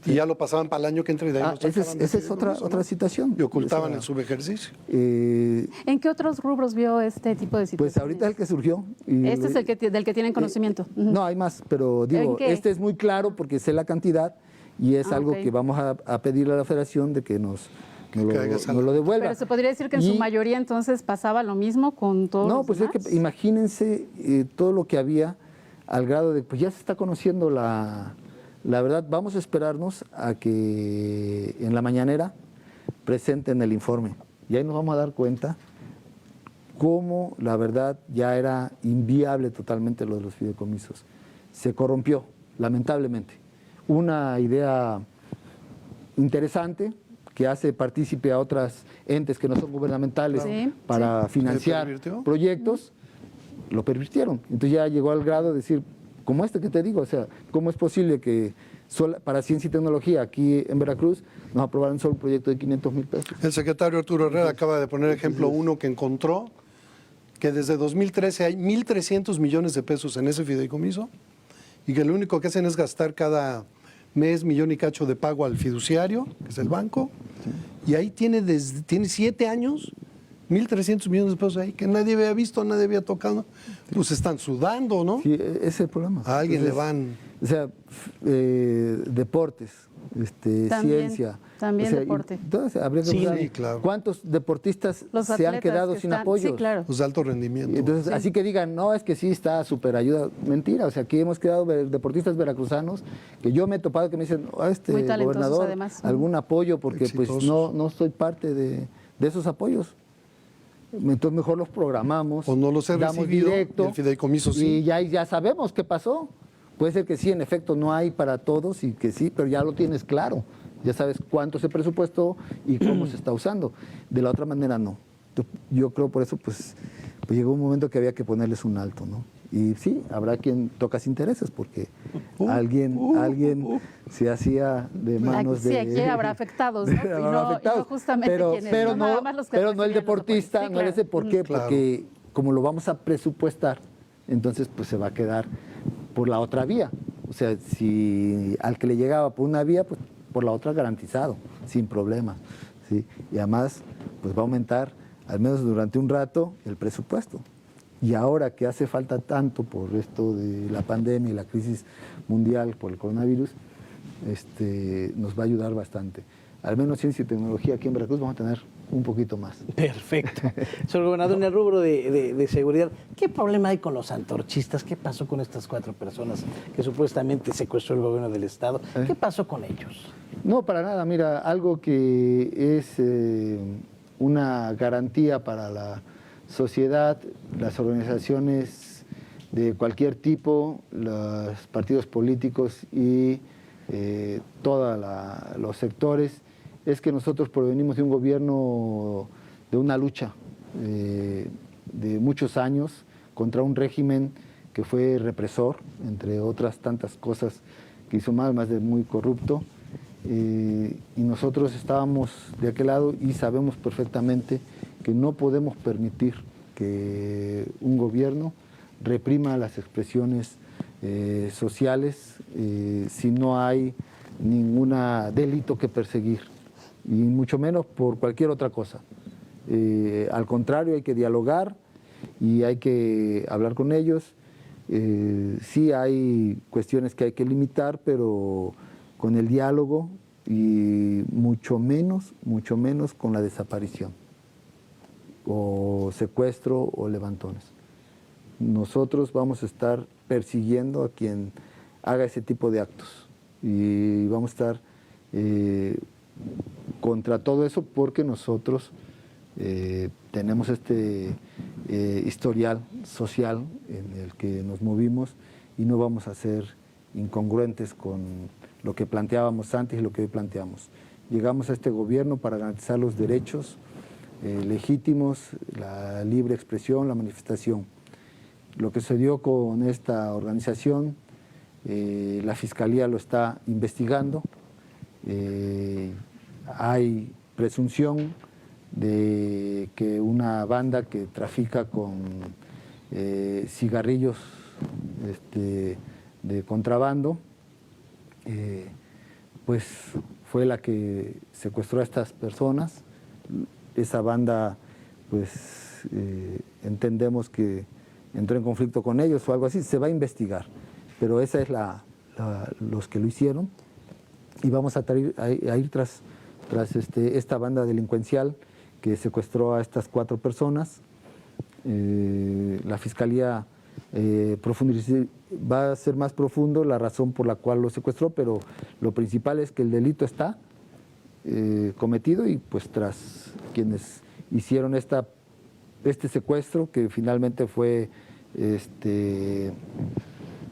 Y ya lo pasaban para el año que entra y de ahí esa es otra situación. Y ocultaban el subejercicio. ¿En qué otros rubros vio este tipo de situaciones? Pues ahorita es el que surgió. Este es el del que tienen conocimiento. No, hay más, pero digo, este es muy claro porque sé la cantidad y es algo que vamos a pedirle a la Federación de que nos lo devuelva. Pero se podría decir que en su mayoría entonces pasaba lo mismo con todos los pues demás. es que imagínense todo lo que había al grado de, pues ya se está conociendo la verdad. Vamos a esperarnos a que en la mañanera presenten el informe y ahí nos vamos a dar cuenta cómo la verdad ya era inviable totalmente lo de los fideicomisos. Se corrompió, lamentablemente. Una idea interesante que hace partícipe a otras entes que no son gubernamentales para financiar proyectos, lo pervirtieron. Entonces ya llegó al grado de decir, como este que te digo, o sea, ¿cómo es posible que para ciencia y tecnología aquí en Veracruz nos aprobaron solo un proyecto de 500,000 pesos? El secretario Arturo Herrera acaba de poner ejemplo uno que encontró, que desde 2013 hay 1,300 millones de pesos en ese fideicomiso y que lo único que hacen es gastar cada mes millón y cacho de pago al fiduciario, que es el banco, y ahí tiene 7 años 1,300 millones de pesos ahí, que nadie había visto, nadie había tocado. Pues están sudando, ¿no? Sí, ese es el problema. A alguien le van... O sea, deportes, ciencia. También deporte. Entonces, habría que Sí, claro. ¿Cuántos deportistas Los se han atletas quedado que sin están- apoyo? Sí, claro. Los de alto rendimiento. Entonces, así que digan, no, es que sí está súper ayuda. Mentira, o sea, aquí hemos quedado deportistas veracruzanos que yo me he topado que me dicen, Muy talentosos, gobernador, además. algún apoyo, porque pues Exitosos. no soy parte de esos apoyos. Entonces mejor los programamos, O no los he damos recibido, directo, y el fideicomiso sí. y ya sabemos qué pasó. Puede ser que sí, en efecto, no hay para todos y que sí, pero ya lo tienes claro. Ya sabes cuánto se presupuestó y cómo se está usando. De la otra manera, no. Yo creo por eso, pues llegó un momento que había que ponerles un alto, ¿no? Y sí, habrá quien tocas intereses, porque alguien se hacía de manos de... Sí, aquí habrá afectados, ¿no? Y no justamente quienes, pero no nada más los que pero no el recibían los deportista, apoyos. Sí, no claro. ese. ¿Por qué? Claro. Porque como lo vamos a presupuestar, entonces pues se va a quedar por la otra vía. O sea, si al que le llegaba por una vía, pues por la otra garantizado, sin problema, ¿sí? Y además, pues va a aumentar, al menos durante un rato, el presupuesto. Y ahora que hace falta tanto por esto de la pandemia y la crisis mundial por el coronavirus, nos va a ayudar bastante. Al menos ciencia y tecnología aquí en Veracruz vamos a tener un poquito más. Perfecto. Señor gobernador, en el rubro de seguridad, ¿qué problema hay con los antorchistas? ¿Qué pasó con estas 4 personas que supuestamente secuestró el gobierno del Estado? ¿Qué pasó con ellos? No, para nada. Mira, algo que es una garantía para la sociedad, las organizaciones de cualquier tipo, los partidos políticos y todos los sectores, es que nosotros provenimos de un gobierno, de una lucha de muchos años contra un régimen que fue represor, entre otras tantas cosas que hizo mal, más de muy corrupto. Y nosotros estábamos de aquel lado y sabemos perfectamente que no podemos permitir que un gobierno reprima las expresiones sociales si no hay ningún delito que perseguir, y mucho menos por cualquier otra cosa. Al contrario, hay que dialogar y hay que hablar con ellos. Sí hay cuestiones que hay que limitar, pero con el diálogo y mucho menos con la desaparición o secuestro o levantones. Nosotros vamos a estar persiguiendo a quien haga ese tipo de actos y vamos a estar contra todo eso, porque nosotros tenemos este historial social en el que nos movimos y no vamos a ser incongruentes con lo que planteábamos antes y lo que hoy planteamos. Llegamos a este gobierno para garantizar los derechos legítimos, la libre expresión, la manifestación. Lo que se dio con esta organización La Fiscalía lo está investigando. Hay presunción de que una banda que trafica con cigarrillos de contrabando, pues fue la que secuestró a estas personas. Esa banda, pues entendemos que entró en conflicto con ellos o algo así, se va a investigar, pero esa es los que lo hicieron, y vamos a ir tras esta banda delincuencial que secuestró a estas 4 personas. La Fiscalía va a ser más profundo la razón por la cual lo secuestró, pero lo principal es que el delito está cometido, y pues tras quienes hicieron este secuestro, que finalmente fue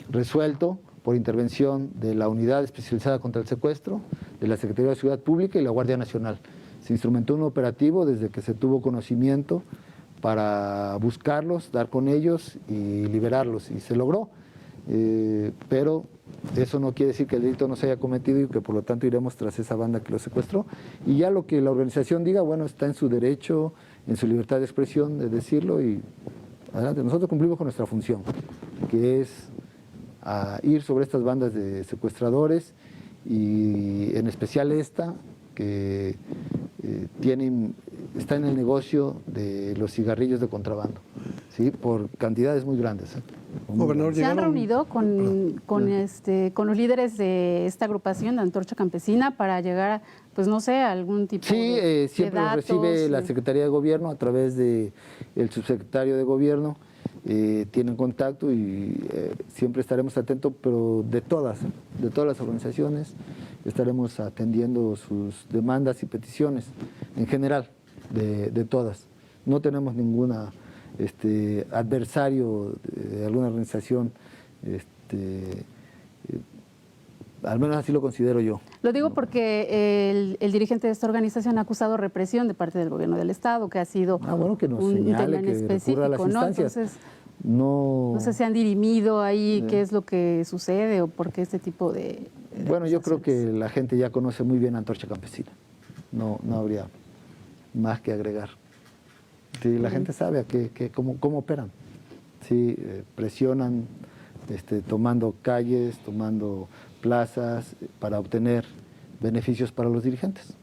resuelto por intervención de la Unidad Especializada contra el Secuestro, de la Secretaría de Seguridad Pública y la Guardia Nacional. Se instrumentó un operativo desde que se tuvo conocimiento para buscarlos, dar con ellos y liberarlos, y se logró. Pero eso no quiere decir que el delito no se haya cometido, y que por lo tanto iremos tras esa banda que lo secuestró. Y ya lo que la organización diga, bueno, está en su derecho, en su libertad de expresión de decirlo, y adelante. Nosotros cumplimos con nuestra función, que es ir sobre estas bandas de secuestradores, y en especial esta que está en el negocio de los cigarrillos de contrabando, ¿sí? Por cantidades muy grandes. Gobernador, ¿Se han reunido con los líderes de esta agrupación de Antorcha Campesina para llegar a, pues no sé, a algún tipo de siempre datos? lo recibe la Secretaría de Gobierno a través del subsecretario de Gobierno. Tienen contacto, y siempre estaremos atentos, pero de todas las organizaciones estaremos atendiendo sus demandas y peticiones en general, de todas. No tenemos ninguna adversario de alguna organización, al menos así lo considero yo. Lo digo porque el dirigente de esta organización ha acusado represión de parte del gobierno del Estado, que ha sido que nos un señale, tema en que específico, recurra a las ¿no? instancias. Entonces, no sé si han dirimido ahí qué es lo que sucede o por qué este tipo de Bueno, yo creo que acusaciones. la gente ya conoce muy bien a Antorcha Campesina. No habría más que agregar. Sí, la gente sabe cómo operan. Sí, presionan tomando calles, tomando plazas para obtener beneficios para los dirigentes.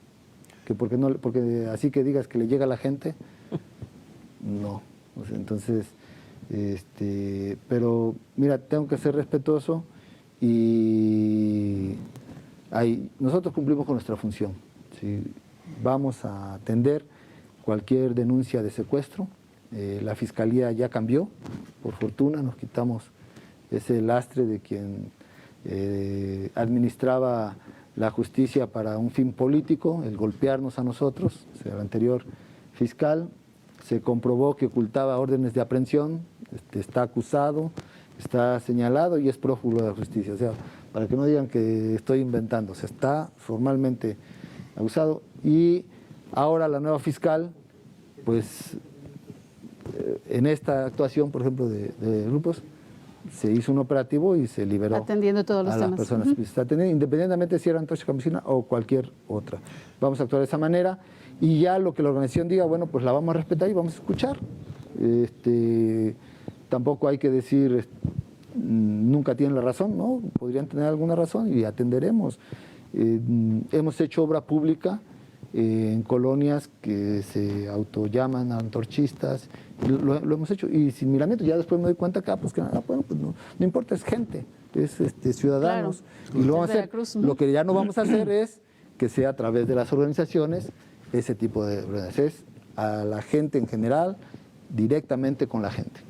Porque así que digas que le llega a la gente, no. O sea, entonces, pero mira, tengo que ser respetuoso, y nosotros cumplimos con nuestra función. ¿Sí? Vamos a atender cualquier denuncia de secuestro. La Fiscalía ya cambió, por fortuna, nos quitamos ese lastre de quien administraba la justicia para un fin político, el golpearnos a nosotros. O sea, el anterior fiscal se comprobó que ocultaba órdenes de aprehensión, está acusado, está señalado y es prófugo de la justicia. O sea, para que no digan que estoy inventando, se está formalmente acusado. Y ahora la nueva fiscal, pues en esta actuación, por ejemplo, de grupos, se hizo un operativo y se liberó atendiendo todos los a temas. las personas. Se está atendiendo, independientemente si era Antorcha Campesina o cualquier otra. Vamos a actuar de esa manera, y ya lo que la organización diga, bueno, pues la vamos a respetar y vamos a escuchar. Tampoco hay que decir nunca tienen la razón, ¿no? Podrían tener alguna razón y atenderemos. Hemos hecho obra pública en colonias que se autollaman antorchistas, lo hemos hecho, y sin miramiento. Ya después me doy cuenta que, no importa, es gente, es ciudadanos, claro. Y lo vamos a hacer. Veracruz, Lo que ya no vamos a hacer es que sea a través de las organizaciones, ese tipo de organizaciones, a la gente en general, directamente con la gente.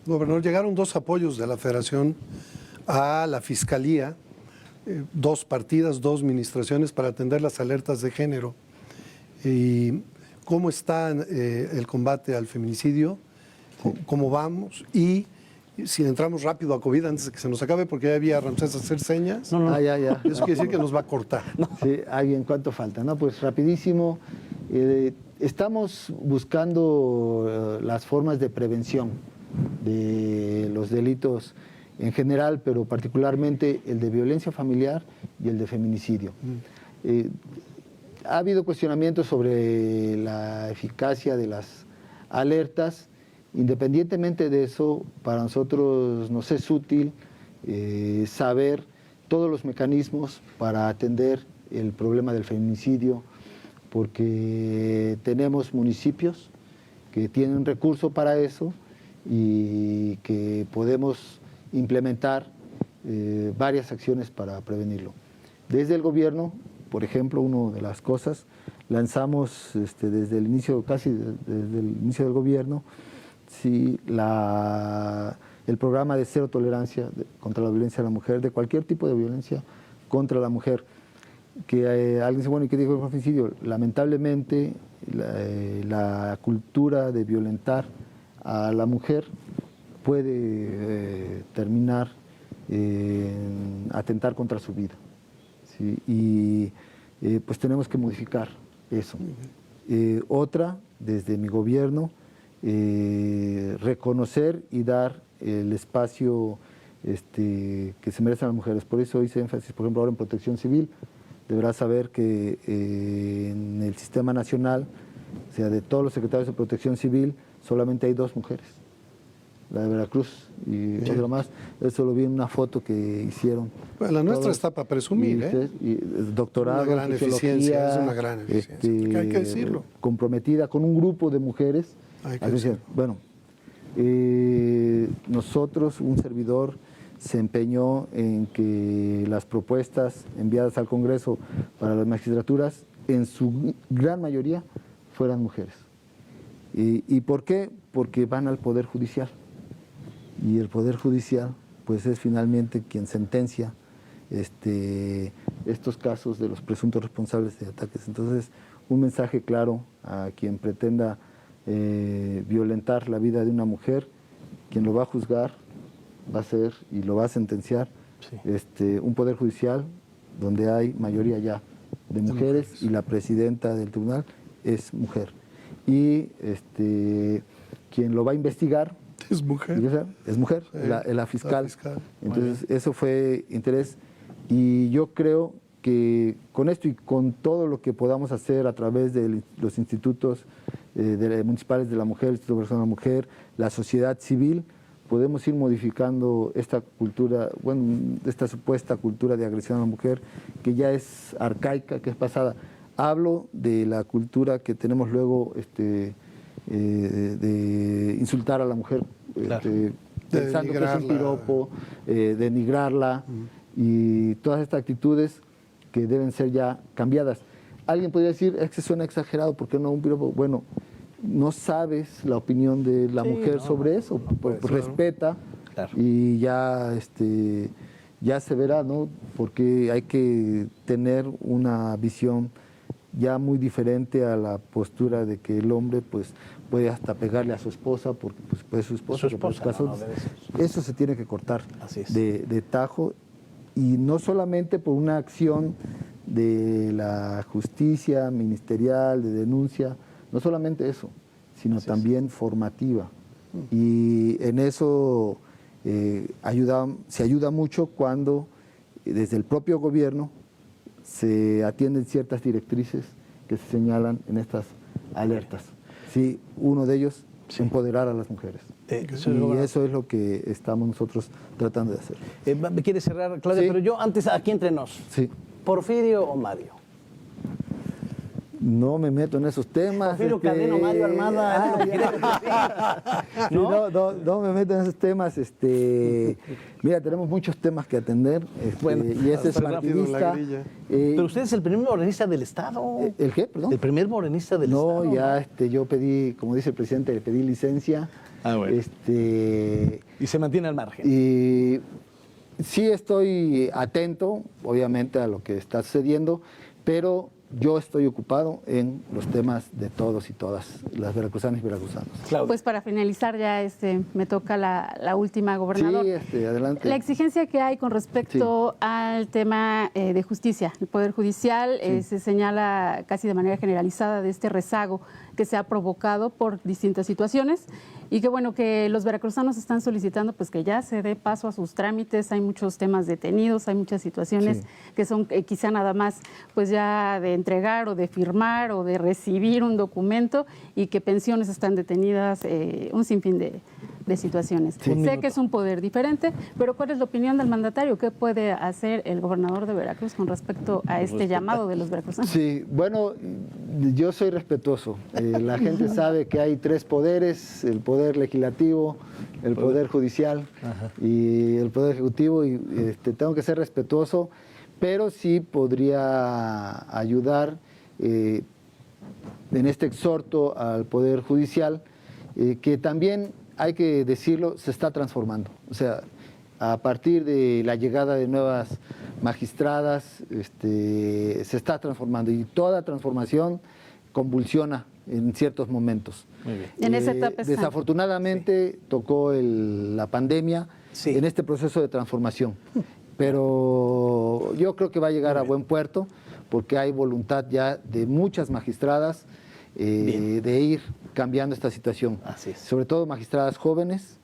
Gobernador, llegaron 2 apoyos de la Federación a la Fiscalía, 2 partidas, 2 administraciones para atender las alertas de género. Y ¿cómo está el combate al feminicidio? ¿Cómo vamos? Y si entramos rápido a COVID antes de que se nos acabe, porque ya había Ramsés hacer señas. Ya. Eso quiere decir que nos va a cortar. Sí, alguien, ¿cuánto falta? No, pues rapidísimo. Estamos buscando las formas de prevención de los delitos en general, pero particularmente el de violencia familiar y el de feminicidio. Ha habido cuestionamientos sobre la eficacia de las alertas. Independientemente de eso, para nosotros nos es útil saber todos los mecanismos para atender el problema del feminicidio, porque tenemos municipios que tienen recursos para eso y que podemos implementar varias acciones para prevenirlo. Desde el gobierno, por ejemplo, una de las cosas, lanzamos desde el inicio, casi desde el inicio del gobierno, sí, el programa de cero tolerancia contra la violencia de la mujer, de cualquier tipo de violencia contra la mujer. Que alguien dice, bueno, ¿y qué dijo el feminicidio? Lamentablemente, la cultura de violentar a la mujer puede terminar en atentar contra su vida. ¿Sí? Y pues tenemos que modificar eso. Otra, desde mi gobierno, reconocer y dar el espacio que se merecen las mujeres. Por eso hice énfasis, por ejemplo, ahora en protección civil. Deberá saber que en el sistema nacional, o sea, de todos los secretarios de protección civil, solamente hay 2 mujeres. La de Veracruz y otra más. Eso lo vi en una foto que hicieron. Bueno, la nuestra está para presumir, y doctorado, una gran eficiencia, es una gran eficiencia. Hay que decirlo. Comprometida con un grupo de mujeres. Hay que decirlo. Bueno, nosotros, un servidor, se empeñó en que las propuestas enviadas al Congreso para las magistraturas, en su gran mayoría, fueran mujeres. ¿Y por qué? Porque van al Poder Judicial. Y el Poder Judicial, pues es finalmente quien sentencia estos casos de los presuntos responsables de ataques. Entonces, un mensaje claro a quien pretenda violentar la vida de una mujer, quien lo va a juzgar va a ser y lo va a sentenciar un Poder Judicial donde hay mayoría ya de mujeres y la presidenta del tribunal es mujer. Y quien lo va a investigar es mujer. Es mujer, Sí, la fiscal. la fiscal. Entonces, eso fue interés. Y yo creo que con esto y con todo lo que podamos hacer a través de los institutos municipales de la mujer, el Instituto Personal de la Mujer, la sociedad civil, podemos ir modificando esta cultura, bueno, esta supuesta cultura de agresión a la mujer, que ya es arcaica, que es pasada. Hablo de la cultura que tenemos luego de insultar a la mujer, Claro. pensando que es un piropo, denigrarla, y todas estas actitudes que deben ser ya cambiadas. Alguien podría decir, es que suena exagerado, ¿por qué no un piropo? Bueno, no sabes la opinión de la mujer sobre eso, pues respeta, claro, y ya, ya se verá, ¿no? Porque hay que tener una visión ya muy diferente a la postura de que el hombre pues puede hasta pegarle a su esposa porque pues su esposa, eso se tiene que cortar. Así es. de tajo, y no solamente por una acción de la justicia ministerial, de denuncia, no solamente eso, sino Así también formativa. Y en eso se ayuda mucho cuando desde el propio gobierno se atienden ciertas directrices que se señalan en estas alertas. Sí, uno de ellos es empoderar a las mujeres. Y eso es lo que estamos nosotros tratando de hacer. ¿Me quiere cerrar, Claudia? Sí. Pero yo antes, aquí entre nos, Sí. ¿Porfirio o Mario? No me meto en esos temas. Porfirio Cadena, Mario Armada. Sí, no me meto en esos temas. Mira, tenemos muchos temas que atender. Bueno, y ese es rápido la partidista. grilla. Pero usted es el primer morenista del Estado. ¿El qué? Perdón. El primer morenista del Estado. No, ya yo pedí, como dice el presidente, le pedí licencia. Ah, bueno. Y se mantiene al margen. Y sí estoy atento, obviamente, a lo que está sucediendo, pero yo estoy ocupado en los temas de todos y todas, las veracruzanas y veracruzanos. Claudia. Pues para finalizar ya me toca la última, gobernador. Sí, adelante. La exigencia que hay con respecto al tema de justicia. El Poder Judicial se señala casi de manera generalizada de este rezago que se ha provocado por distintas situaciones y que bueno, que los veracruzanos están solicitando pues que ya se dé paso a sus trámites. Hay muchos temas detenidos, hay muchas situaciones que son quizá nada más pues ya de entregar o de firmar o de recibir un documento, y que pensiones están detenidas, un sinfín de situaciones. Sé que es un poder diferente, pero ¿cuál es la opinión del mandatario? ¿Qué puede hacer el gobernador de Veracruz con respecto a este llamado de los veracruzanos? Sí, bueno, yo soy respetuoso. La gente sabe que hay 3 poderes: el poder legislativo, el poder judicial y el poder ejecutivo, y tengo que ser respetuoso, pero sí podría ayudar en este exhorto al poder judicial, que también, hay que decirlo, se está transformando. O sea, a partir de la llegada de nuevas magistradas, se está transformando, y toda transformación convulsiona en ciertos momentos. Muy bien. En esa etapa está. Desafortunadamente tocó la pandemia en este proceso de transformación, pero yo creo que va a llegar a buen puerto, porque hay voluntad ya de muchas magistradas de ir cambiando esta situación. Así es. Sobre todo magistradas jóvenes,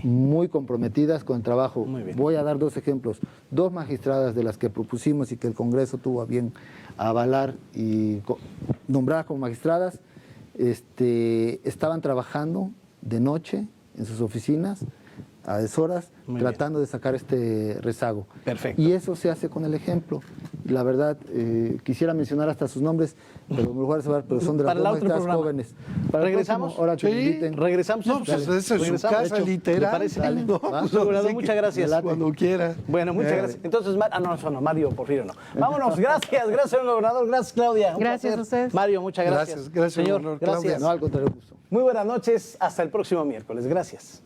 muy comprometidas con el trabajo. Muy bien. Voy a dar 2 ejemplos. 2 magistradas de las que propusimos y que el Congreso tuvo a bien avalar y nombrar como magistradas, estaban trabajando de noche en sus oficinas a deshoras, tratando de sacar este rezago. Perfecto. Y eso se hace con el ejemplo. La verdad, quisiera mencionar hasta sus nombres, pero pero son de las 2 magistradas jóvenes. Para el ¿Regresamos? próximo, ahora que me inviten. Regresamos. No, pues esa es su Regresamos. casa, literal. ¿Le parece? Dale. No, ¿Va? pues, gobernador, muchas gracias. Cuando quiera. Bueno, muchas gracias. Entonces, Mario Porfirio no. Vámonos, gracias, señor gobernador, gracias, Claudia. Un Gracias placer. a ustedes. Mario, muchas gracias. Gracias, señor, gobernador gracias. Claudia. No, al contrario, gusto. Muy buenas noches, hasta el próximo miércoles. Gracias.